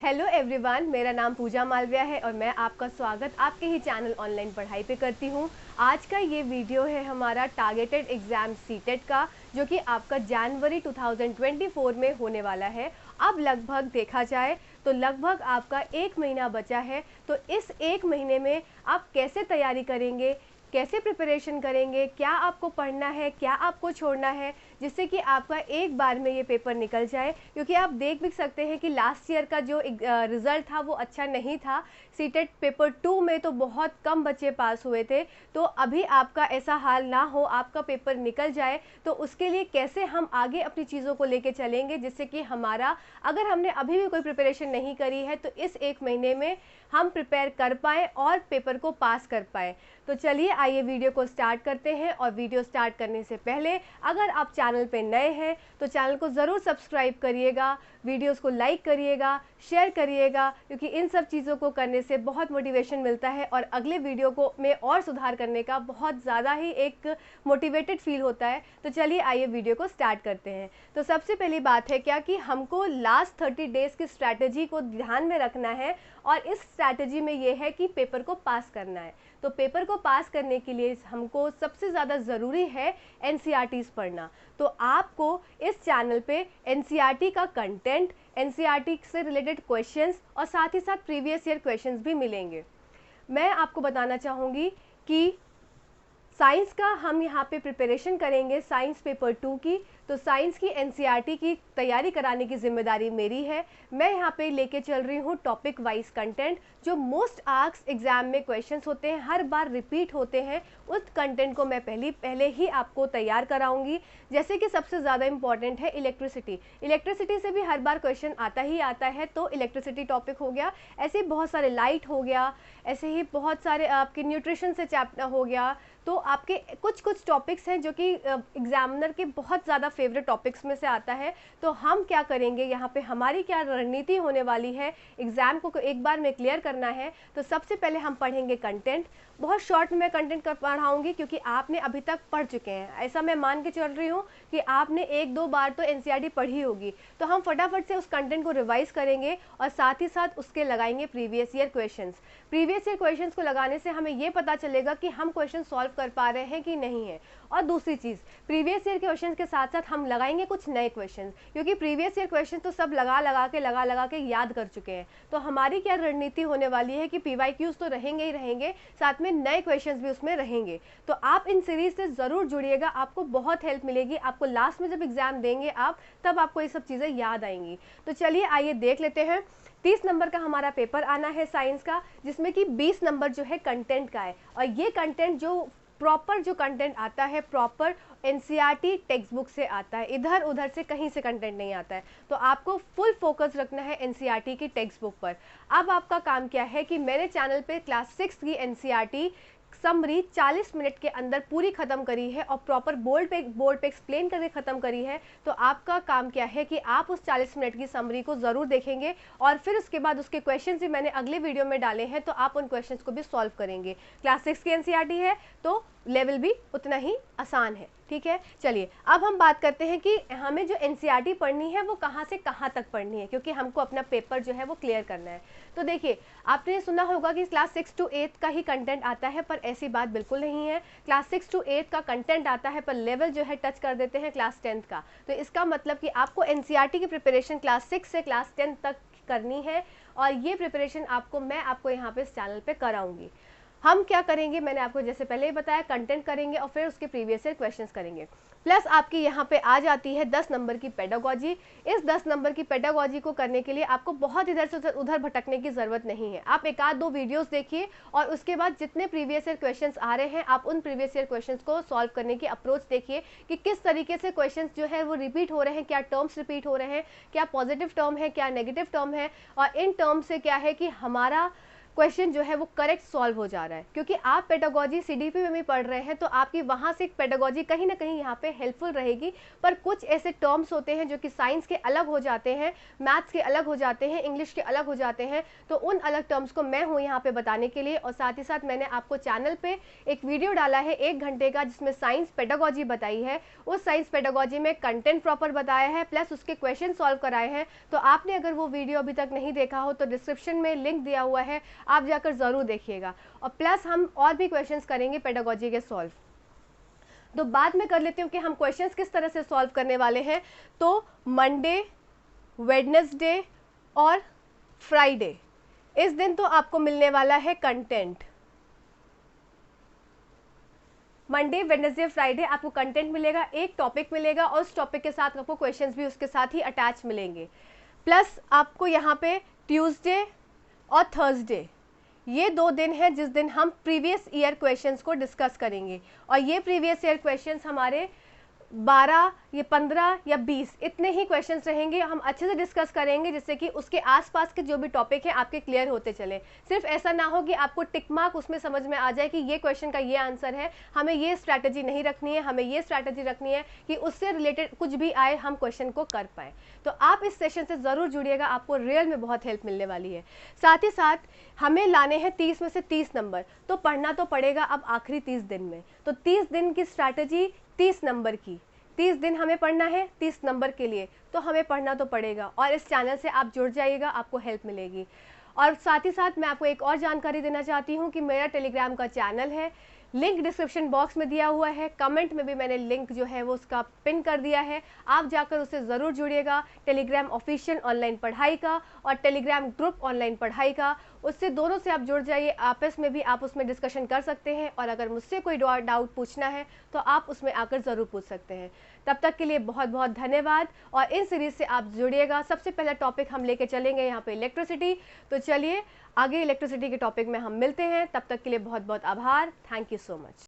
Hello everyone, मेरा नाम पूजा मालविया है और मैं आपका स्वागत आपके ही चैनल ऑनलाइन पढ़ाई पे करती हूँ। आज का ये वीडियो है हमारा टारगेटेड एग्ज़ाम सीटेट का, जो कि आपका जनवरी 2024 में होने वाला है। अब लगभग देखा जाए तो लगभग आपका 1 महीना बचा है। तो इस 1 महीने में आप कैसे तैयारी करेंगे, कैसे प्रिपरेशन करेंगे, क्या आपको पढ़ना है, क्या आपको छोड़ना है, जिससे कि आपका एक बार में ये पेपर निकल जाए। क्योंकि आप देख भी सकते हैं कि लास्ट ईयर का जो रिज़ल्ट था वो अच्छा नहीं था। सीटेट पेपर 2 में तो बहुत कम बच्चे पास हुए थे। तो अभी आपका ऐसा हाल ना हो, आपका पेपर निकल जाए, तो उसके लिए कैसे हम आगे अपनी चीज़ों को लेके चलेंगे, जिससे कि हमारा, अगर हमने अभी भी कोई प्रिपरेशन नहीं करी है तो इस 1 महीने में हम प्रिपेयर कर पाएँ और पेपर को पास कर पाएँ। तो चलिए आइए वीडियो को स्टार्ट करते हैं। और वीडियो स्टार्ट करने से पहले अगर आप चैनल पे नए हैं तो चैनल को ज़रूर सब्सक्राइब करिएगा, वीडियोस को लाइक करिएगा, शेयर करिएगा, क्योंकि इन सब चीज़ों को करने से बहुत मोटिवेशन मिलता है और अगले वीडियो को में और सुधार करने का बहुत ज़्यादा ही एक मोटिवेटेड फील होता है। तो चलिए आइए वीडियो को स्टार्ट करते हैं। तो सबसे पहली बात है क्या कि हमको लास्ट 30 डेज़ की स्ट्रैटेजी को ध्यान में रखना है और इस स्ट्रैटेजी में ये है कि पेपर को पास करना है। तो पेपर को पास करने के लिए हमको सबसे ज़्यादा ज़रूरी है एनसीईआरटीज़ पढ़ना। तो आपको इस चैनल पे एनसीईआरटी का कंटेंट, एनसीईआरटी से रिलेटेड क्वेश्चंस और साथ ही साथ प्रीवियस ईयर क्वेश्चंस भी मिलेंगे। मैं आपको बताना चाहूँगी कि साइंस का हम यहाँ पे प्रिपरेशन करेंगे, साइंस पेपर 2 की। तो साइंस की एनसीईआरटी की तैयारी कराने की जिम्मेदारी मेरी है। मैं यहाँ पे लेके चल रही हूँ टॉपिक वाइज कंटेंट, जो मोस्ट आस्क्ड एग्जाम में क्वेश्चंस होते हैं, हर बार रिपीट होते हैं, उस कंटेंट को मैं पहले ही आपको तैयार कराऊंगी। जैसे कि सबसे ज़्यादा इंपॉर्टेंट है इलेक्ट्रिसिटी। इलेक्ट्रिसिटी से भी हर बार क्वेश्चन आता ही आता है, तो इलेक्ट्रिसिटी टॉपिक हो गया। ऐसे ही बहुत सारे लाइट हो गया, ऐसे ही बहुत सारे आपके न्यूट्रिशन से चैप्टर हो गया। तो आपके कुछ टॉपिक्स हैं जो कि एग्जामिनर के बहुत ज़्यादा फेवरेट टॉपिक्स में से आता है। तो हम क्या करेंगे, यहाँ पे हमारी क्या रणनीति होने वाली है, एग्ज़ाम को एक बार में क्लियर करना है। तो सबसे पहले हम पढ़ेंगे कंटेंट। बहुत शॉर्ट में कंटेंट कर पढ़ाऊँगी, क्योंकि आपने अभी तक पढ़ चुके हैं, ऐसा मैं मान के चल रही हूँ कि आपने 1-2 बार तो एनसीईआरटी पढ़ी होगी। तो हम फटाफट से उस कंटेंट को रिवाइज करेंगे और साथ ही साथ उसके लगाएंगे previous year questions. Previous year questions को लगाने से हमें ये पता चलेगा कि हम क्वेश्चन सॉल्व कर पा रहे हैं कि नहीं है। और दूसरी चीज़, प्रीवियस ईयर क्वेश्चन के साथ साथ हम लगाएंगे कुछ नए क्वेश्चन, क्योंकि प्रीवियस ईयर क्वेश्चन तो सब लगा के याद कर चुके हैं। तो हमारी क्या रणनीति होने वाली है कि पीवाईक्यूज तो रहेंगे ही रहेंगे, साथ में नए क्वेश्चंस भी उसमें रहेंगे। तो आप इन सीरीज से ज़रूर जुड़िएगा, आपको बहुत हेल्प मिलेगी। आपको लास्ट में जब एग्जाम देंगे आप, तब आपको ये सब चीज़ें याद आएंगी। तो चलिए आइए देख लेते हैं। 30 नंबर का हमारा पेपर आना है साइंस का, जिसमें कि 20 नंबर जो है कंटेंट का है। और ये कंटेंट जो प्रॉपर जो कंटेंट आता है, प्रॉपर एनसीईआरटी टेक्स्ट बुक से आता है, इधर उधर से कहीं से कंटेंट नहीं आता है। तो आपको फुल फोकस रखना है एनसीईआरटी की टेक्स्ट बुक पर। अब आपका काम क्या है कि मैंने चैनल पे क्लास 6 की एनसीईआरटी समरी 40 मिनट के अंदर पूरी खत्म करी है और प्रॉपर बोर्ड पे एक्सप्लेन करके ख़त्म करी है। तो आपका काम क्या है कि आप उस 40 मिनट की समरी को ज़रूर देखेंगे और फिर उसके बाद उसके क्वेश्चंस भी मैंने अगले वीडियो में डाले हैं, तो आप उन क्वेश्चंस को भी सॉल्व करेंगे। क्लास 6 की एनसीईआरटी है तो लेवल भी उतना ही आसान है। ठीक है, चलिए अब हम बात करते हैं कि हमें जो एनसीईआरटी पढ़नी है वो कहाँ से कहाँ तक पढ़नी है, क्योंकि हमको अपना पेपर जो है वो क्लियर करना है। तो देखिए, आपने सुना होगा कि क्लास 6 to 8 का ही कंटेंट आता है, पर ऐसी बात बिल्कुल नहीं है। क्लास 6 to 8 का कंटेंट आता है, पर लेवल जो है टच कर देते हैं क्लास 10 का। तो इसका मतलब कि आपको एनसीईआरटी की प्रिपरेशन क्लास 6 से क्लास 10 तक करनी है, और ये प्रिपरेशन मैं आपको यहाँ पे इस चैनल पे कराऊंगी। हम क्या करेंगे, मैंने आपको जैसे पहले ही बताया, कंटेंट करेंगे और फिर उसके प्रीवियस ईयर क्वेश्चंस करेंगे। प्लस आपकी यहाँ पे आ जाती है 10 नंबर की पेडागोजी। इस 10 नंबर की पेडागोजी को करने के लिए आपको बहुत इधर से उधर भटकने की ज़रूरत नहीं है। आप 1-2 वीडियोस देखिए और उसके बाद जितने प्रीवियस ईयर क्वेश्चंस आ रहे हैं, आप उन प्रीवियस ईयर क्वेश्चंस को सॉल्व करने की अप्रोच देखिए कि किस तरीके से क्वेश्चंस जो है वो रिपीट हो रहे हैं, क्या टर्म्स रिपीट हो रहे हैं, क्या पॉजिटिव टर्म है, क्या नेगेटिव टर्म है, और इन टर्म से क्या है कि हमारा क्वेश्चन जो है वो करेक्ट सॉल्व हो जा रहा है, क्योंकि आप पेडागोजी सीडीपी में भी पढ़ रहे हैं तो आपकी वहाँ से पेडागोजी कहीं ना कहीं यहाँ पे हेल्पफुल रहेगी। पर कुछ ऐसे टर्म्स होते हैं जो कि साइंस के अलग हो जाते हैं, मैथ्स के अलग हो जाते हैं, इंग्लिश के अलग हो जाते हैं, तो उन अलग टर्म्स को मैं हूँ यहाँ पे बताने के लिए। और साथ ही साथ मैंने आपको चैनल पे एक वीडियो डाला है 1 घंटे का, जिसमें साइंस पेडागोजी बताई है। उस साइंस पेडागोजी में कंटेंट प्रॉपर बताया है, प्लस उसके क्वेश्चन सॉल्व कराए हैं। तो आपने अगर वो वीडियो अभी तक नहीं देखा हो तो डिस्क्रिप्शन में लिंक दिया हुआ है, आप जाकर ज़रूर देखिएगा। और प्लस हम और भी क्वेश्चंस करेंगे पेडागोजी के सॉल्व। तो बाद में कर लेती हूँ कि हम क्वेश्चंस किस तरह से सॉल्व करने वाले हैं। तो मंडे, वेडनेसडे और फ्राइडे, इस दिन तो आपको मिलने वाला है कंटेंट। मंडे, वेडनेसडे, फ्राइडे आपको कंटेंट मिलेगा, एक टॉपिक मिलेगा और उस टॉपिक के साथ आपको क्वेश्चंस भी उसके साथ ही अटैच मिलेंगे। प्लस आपको यहाँ पे ट्यूसडे और थर्सडे, ये 2 दिन हैं जिस दिन हम प्रीवियस ईयर क्वेश्चंस को डिस्कस करेंगे। और ये प्रीवियस ईयर क्वेश्चंस हमारे 12 या 15 या 20 इतने ही क्वेश्चंस रहेंगे। हम अच्छे से डिस्कस करेंगे जिससे कि उसके आसपास के जो भी टॉपिक है आपके क्लियर होते चले। सिर्फ ऐसा ना हो कि आपको टिक मार्क उसमें समझ में आ जाए कि ये क्वेश्चन का ये आंसर है, हमें ये स्ट्रैटेजी नहीं रखनी है, हमें ये स्ट्रैटेजी रखनी है कि उससे रिलेटेड कुछ भी आए हम क्वेश्चन को कर पाए। तो आप इस सेशन से ज़रूर जुड़िएगा, आपको रियल में बहुत हेल्प मिलने वाली है। साथ ही साथ हमें लाने हैं 30 में से 30 नंबर, तो पढ़ना तो पड़ेगा अब आखिरी 30 दिन में। तो 30 दिन की स्ट्रैटेजी 30 नंबर की, 30 दिन हमें पढ़ना है 30 नंबर के लिए, तो हमें पढ़ना तो पड़ेगा। और इस चैनल से आप जुड़ जाइएगा, आपको हेल्प मिलेगी। और साथ ही साथ मैं आपको एक और जानकारी देना चाहती हूँ कि मेरा टेलीग्राम का चैनल है, लिंक डिस्क्रिप्शन बॉक्स में दिया हुआ है, कमेंट में भी मैंने लिंक जो है वो उसका पिन कर दिया है, आप जाकर उससे ज़रूर जुड़िएगा। टेलीग्राम ऑफिशियल ऑनलाइन पढ़ाई का और टेलीग्राम ग्रुप ऑनलाइन पढ़ाई का, उससे दोनों से आप जुड़ जाइए। आपस में भी आप उसमें डिस्कशन कर सकते हैं और अगर मुझसे कोई डाउट पूछना है तो आप उसमें आकर ज़रूर पूछ सकते हैं। तब तक के लिए बहुत बहुत धन्यवाद और इन सीरीज़ से आप जुड़िएगा। सबसे पहला टॉपिक हम लेके चलेंगे यहाँ पे इलेक्ट्रिसिटी। तो चलिए आगे इलेक्ट्रिसिटी के टॉपिक में हम मिलते हैं, तब तक के लिए बहुत बहुत आभार। Thank you so much.